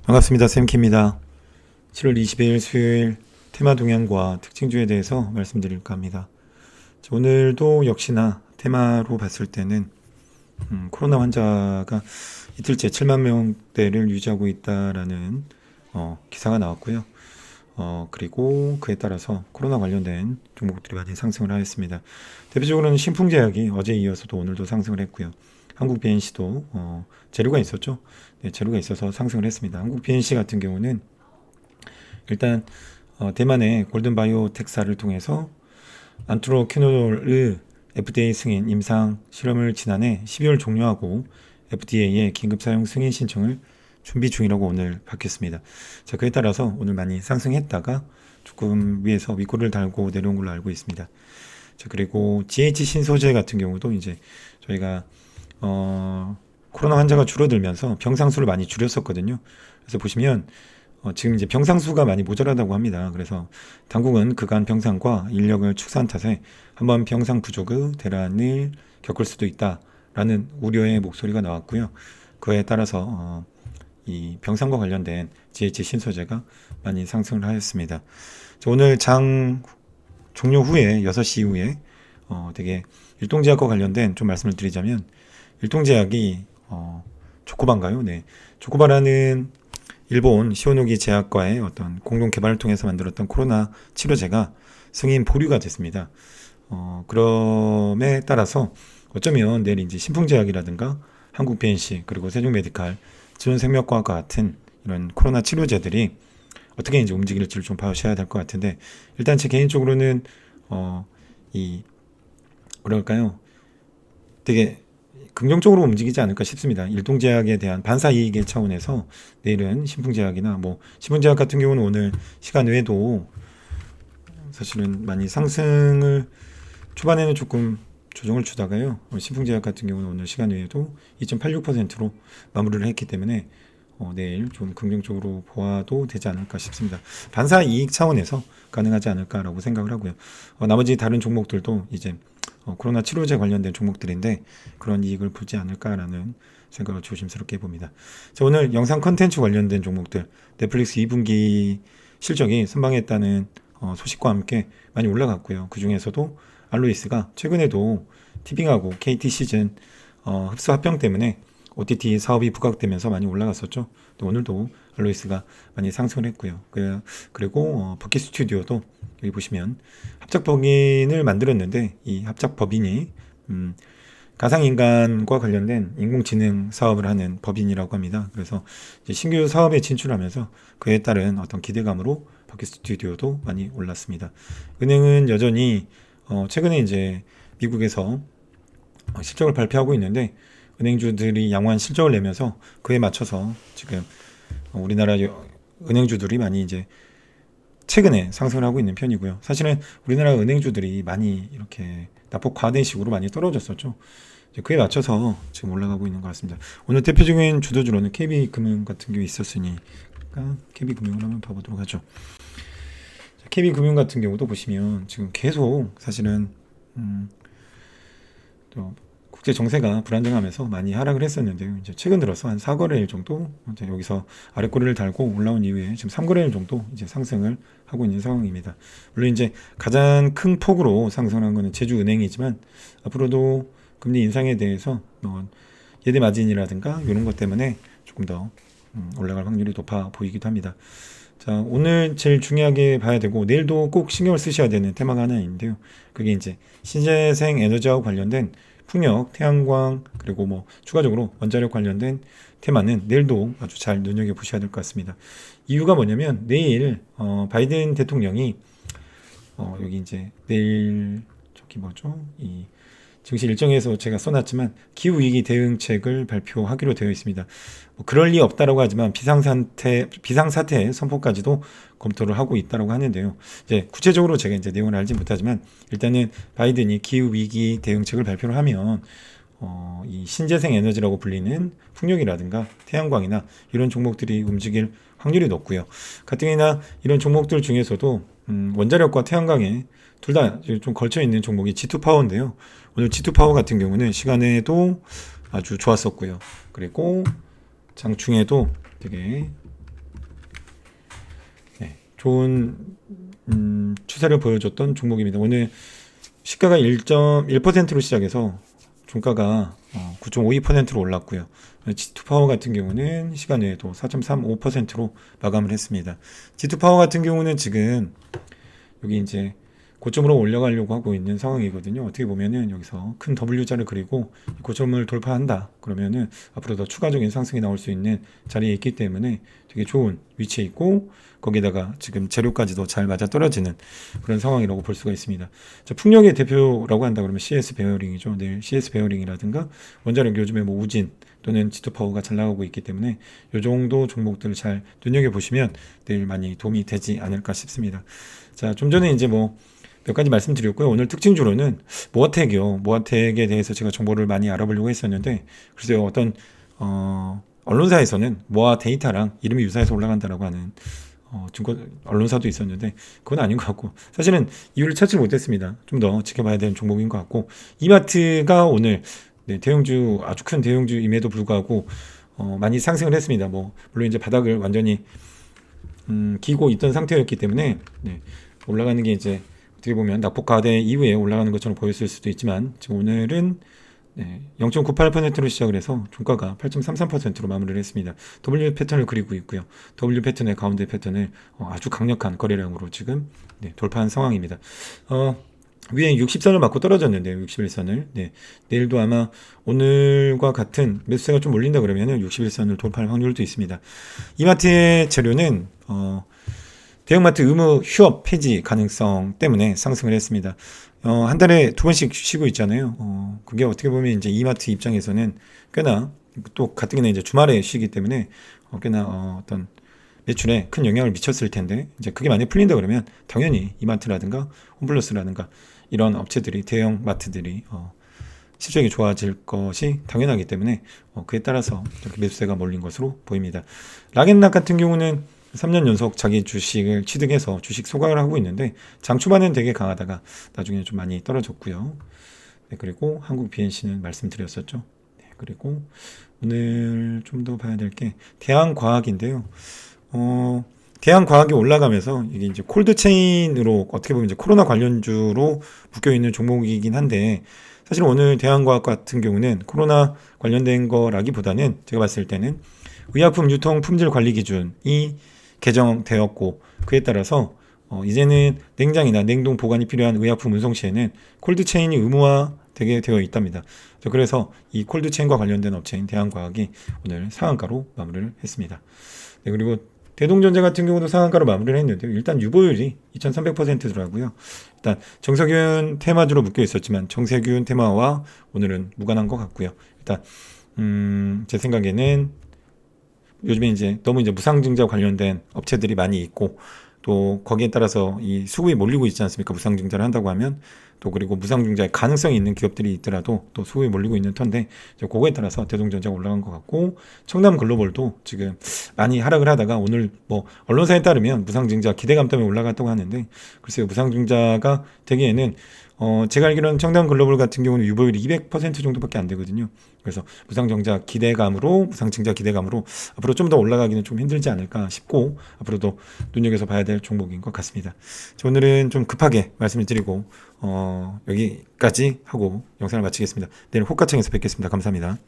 반갑습니다. 샘키입니다. 7월 20일 수요일 테마 동향과 특징주에 대해서 말씀드릴까 합니다. 오늘도 역시나 테마로 봤을 때는 코로나 환자가 이틀째 7만 명대를 유지하고 있다라는 기사가 나왔고요. 그리고 그에 따라서 코로나 관련된 종목들이 많이 상승을 하였습니다. 대표적으로는 신풍제약이 어제 이어서도 오늘도 상승을 했고요. 한국 BNC도 재료가 있었죠. 네, 재료가 있어서 상승을 했습니다. 한국 BNC 같은 경우는 일단 대만의 골든바이오텍사를 통해서 안트로퀴놀을 FDA 승인 임상 실험을 지난해 12월 종료하고 FDA에 긴급 사용 승인 신청을 준비 중이라고 오늘 밝혔습니다. 자, 그에 따라서 오늘 많이 상승했다가 조금 위에서 윗골을 달고 내려온 걸로 알고 있습니다. 자, 그리고 GH 신소재 같은 경우도 이제 저희가 코로나 환자가 줄어들면서 병상수를 많이 줄였었거든요. 그래서 보시면 지금 이제 병상수가 많이 모자라다고 합니다. 그래서 당국은 그간 병상과 인력을 축소한 탓에 한번 병상 부족의 대란을 겪을 수도 있다라는 우려의 목소리가 나왔고요. 그에 따라서 이 병상과 관련된 GH 신소재가 많이 상승을 하였습니다. 오늘 장 종료 후에 6시 이후에 되게 일동제약과 관련된 좀 말씀을 드리자면 일동제약이 조코바인가요? 네, 조코바라는 일본 시오노기 제약과의 어떤 공동 개발을 통해서 만들었던 코로나 치료제가 승인 보류가 됐습니다. 그럼에 따라서 어쩌면 내일 이제 신풍제약이라든가 한국 BNC 그리고 세종메디칼, 지원생명과학과 같은 이런 코로나 치료제들이 어떻게 이제 움직일지를 좀 봐주셔야 될 것 같은데, 일단 제 개인적으로는 이 뭐랄까요, 되게 긍정적으로 움직이지 않을까 싶습니다. 일동제약에 대한 반사 이익의 차원에서 내일은 신풍제약이나 신풍제약 같은 경우는 오늘 시간 외에도 사실은 많이 상승을 초반에는 조금 조정을 주다가요. 신풍제약 같은 경우는 오늘 시간 외에도 2.86%로 마무리를 했기 때문에 내일 좀 긍정적으로 보아도 되지 않을까 싶습니다. 반사 이익 차원에서 가능하지 않을까라고 생각을 하고요. 나머지 다른 종목들도 이제 코로나 치료제 관련된 종목들인데 그런 이익을 보지 않을까라는 생각을 조심스럽게 해봅니다. 자, 오늘 영상 컨텐츠 관련된 종목들, 넷플릭스 2분기 실적이 선방했다는 소식과 함께 많이 올라갔고요. 그 중에서도 알로이스가 최근에도 티빙하고 KT 시즌 흡수 합병 때문에 OTT 사업이 부각되면서 많이 올라갔었죠. 오늘도 알로이스가 많이 상승을 했고요. 그리고 버킷 스튜디오도 여기 보시면 합작법인을 만들었는데 이 합작법인이 가상인간과 관련된 인공지능 사업을 하는 법인이라고 합니다. 그래서 이제 신규 사업에 진출하면서 그에 따른 어떤 기대감으로 버킷 스튜디오도 많이 올랐습니다. 은행은 여전히 최근에 이제 미국에서 실적을 발표하고 있는데 은행주들이 양호한 실적을 내면서 그에 맞춰서 지금 우리나라 은행주들이 많이 이제 최근에 상승을 하고 있는 편이고요. 사실은 우리나라 은행주들이 많이 이렇게 낙폭 과대식으로 많이 떨어졌었죠. 그에 맞춰서 지금 올라가고 있는 것 같습니다. 오늘 대표적인 주도주로는 KB금융 같은 경우 있었으니까 KB금융을 한번 봐보도록 하죠. KB금융 같은 경우도 보시면 지금 계속 사실은 또 국제 정세가 불안정하면서 많이 하락을 했었는데요. 이제 최근 들어서 한 4거래일 정도 이제 여기서 아랫꼬리를 달고 올라온 이후에 지금 3거래일 정도 이제 상승을 하고 있는 상황입니다. 물론 이제 가장 큰 폭으로 상승한 거는 제주은행이지만 앞으로도 금리 인상에 대해서 예대 마진이라든가 이런 것 때문에 조금 더 올라갈 확률이 높아 보이기도 합니다. 자, 오늘 제일 중요하게 봐야 되고 내일도 꼭 신경을 쓰셔야 되는 테마가 하나 있는데요. 그게 이제 신재생 에너지와 관련된 풍력, 태양광 그리고 추가적으로 원자력 관련된 테마는 내일도 아주 잘 눈여겨보셔야 될 것 같습니다. 이유가 뭐냐면 내일 바이든 대통령이 여기 이제 내일 저기 이 증시 일정에서 제가 써놨지만 기후위기 대응책을 발표하기로 되어 있습니다. 그럴 리 없다라고 하지만 비상사태 선포까지도 검토를 하고 있다라고 하는데요. 이제 구체적으로 제가 이제 내용을 알지 못하지만 일단은 바이든이 기후위기 대응책을 발표를 하면 이 신재생 에너지라고 불리는 풍력이라든가 태양광이나 이런 종목들이 움직일 확률이 높고요. 가뜩이나 이런 종목들 중에서도 원자력과 태양광에 둘 다 좀 걸쳐 있는 종목이 G2파워인데요. 오늘 G2파워 같은 경우는 시간에도 아주 좋았었고요. 그리고 장중에도 되게 좋은 추세를 보여줬던 종목입니다. 오늘 시가가 1.1%로 시작해서 종가가 9.52%로 올랐고요. G2파워 같은 경우는 시간 외에도 4.35%로 마감을 했습니다. G2파워 같은 경우는 지금 여기 이제 고점으로 올라가려고 하고 있는 상황이거든요. 어떻게 보면은 여기서 큰 W자를 그리고 고점을 돌파한다 그러면은 앞으로 더 추가적인 상승이 나올 수 있는 자리에 있기 때문에 되게 좋은 위치에 있고, 거기다가 지금 재료까지도 잘 맞아 떨어지는 그런 상황이라고 볼 수가 있습니다. 자, 풍력의 대표라고 한다 그러면 CS 베어링이죠. 내일 CS 베어링이라든가 원자력, 요즘에 뭐 우진 또는 G2파워가 잘 나가고 있기 때문에 이 정도 종목들을 잘 눈여겨보시면 내일 많이 도움이 되지 않을까 싶습니다. 자, 좀 전에 이제 뭐 몇 가지 말씀드렸고요. 오늘 특징주로는 모아텍이요. 모아텍에 대해서 제가 정보를 많이 알아보려고 했었는데, 글쎄요, 어떤 언론사에서는 모아 데이터랑 이름이 유사해서 올라간다라고 하는 증권 언론사도 있었는데, 그건 아닌 것 같고, 사실은 이유를 찾지 못했습니다. 좀 더 지켜봐야 되는 종목인 것 같고, 이마트가 오늘 대형주, 아주 큰 대형주임에도 불구하고 많이 상승을 했습니다. 뭐 물론 이제 바닥을 완전히 기고 있던 상태였기 때문에 올라가는 게 이제 어떻게 보면 낙폭과대 이후에 올라가는 것처럼 보였을 수도 있지만, 지금 오늘은 0.98%로 시작을 해서 종가가 8.33%로 마무리를 했습니다. W 패턴을 그리고 있고요. W 패턴의 가운데 패턴을 아주 강력한 거래량으로 지금 돌파한 상황입니다. 위에 60선을 맞고 떨어졌는데요. 61선을. 내일도 아마 오늘과 같은 매수세가 좀 몰린다 그러면은 61선을 돌파할 확률도 있습니다. 이마트의 재료는 대형마트 의무 휴업 폐지 가능성 때문에 상승을 했습니다. 한 달에 2번씩 쉬고 있잖아요. 그게 어떻게 보면 이제 이마트 입장에서는 꽤나, 또 가뜩이나 이제 주말에 쉬기 때문에 꽤나 어떤 매출에 큰 영향을 미쳤을 텐데, 이제 그게 많이 풀린다 그러면 당연히 이마트라든가 홈플러스라든가 이런 업체들이, 대형 마트들이 실적이 좋아질 것이 당연하기 때문에 그에 따라서 이렇게 매수세가 몰린 것으로 보입니다. 락앤락 같은 경우는 3년 연속 자기 주식을 취득해서 주식 소각을 하고 있는데, 장 초반엔 되게 강하다가 나중에 좀 많이 떨어졌고요. 그리고 한국 BNC는 말씀드렸었죠. 그리고 오늘 좀 더 봐야 될 게 대한과학인데요. 대한과학이 올라가면서 이게 이제 콜드체인으로 어떻게 보면 이제 코로나 관련주로 묶여 있는 종목이긴 한데, 사실 오늘 대한과학 같은 경우는 코로나 관련된 거라기보다는 제가 봤을 때는 의약품 유통 품질 관리 기준이 개정되었고, 그에 따라서 이제는 냉장이나 냉동 보관이 필요한 의약품 운송 시에는 콜드체인이 의무화되게 되어 있답니다. 그래서 이 콜드체인과 관련된 업체인 대한과학이 오늘 상한가로 마무리를 했습니다. 그리고 대동전자 같은 경우도 상한가로 마무리를 했는데요. 일단 유보율이 2300%더라고요. 일단 정석윤 테마주로 묶여 있었지만 정세균 테마와 오늘은 무관한 것 같고요. 일단 제 생각에는 요즘에 이제 너무 이제 무상증자 관련된 업체들이 많이 있고, 또 거기에 따라서 이 수급이 몰리고 있지 않습니까? 무상증자를 한다고 하면. 또 그리고 무상증자의 가능성이 있는 기업들이 있더라도 또 수급이 몰리고 있는 터인데, 그거에 따라서 대동전자가 올라간 것 같고, 청담글로벌도 지금 많이 하락을 하다가 오늘 뭐 언론사에 따르면 무상증자 기대감 때문에 올라갔다고 하는데, 글쎄요, 무상증자가 되기에는 제가 알기로는 청담글로벌 같은 경우는 유보율이 200% 정도밖에 안 되거든요. 그래서 무상증자 기대감으로 앞으로 좀 더 올라가기는 좀 힘들지 않을까 싶고, 앞으로도 눈여겨서 봐야 될 종목인 것 같습니다. 오늘은 좀 급하게 말씀을 드리고 여기까지 하고 영상을 마치겠습니다. 내일 호가창에서 뵙겠습니다. 감사합니다.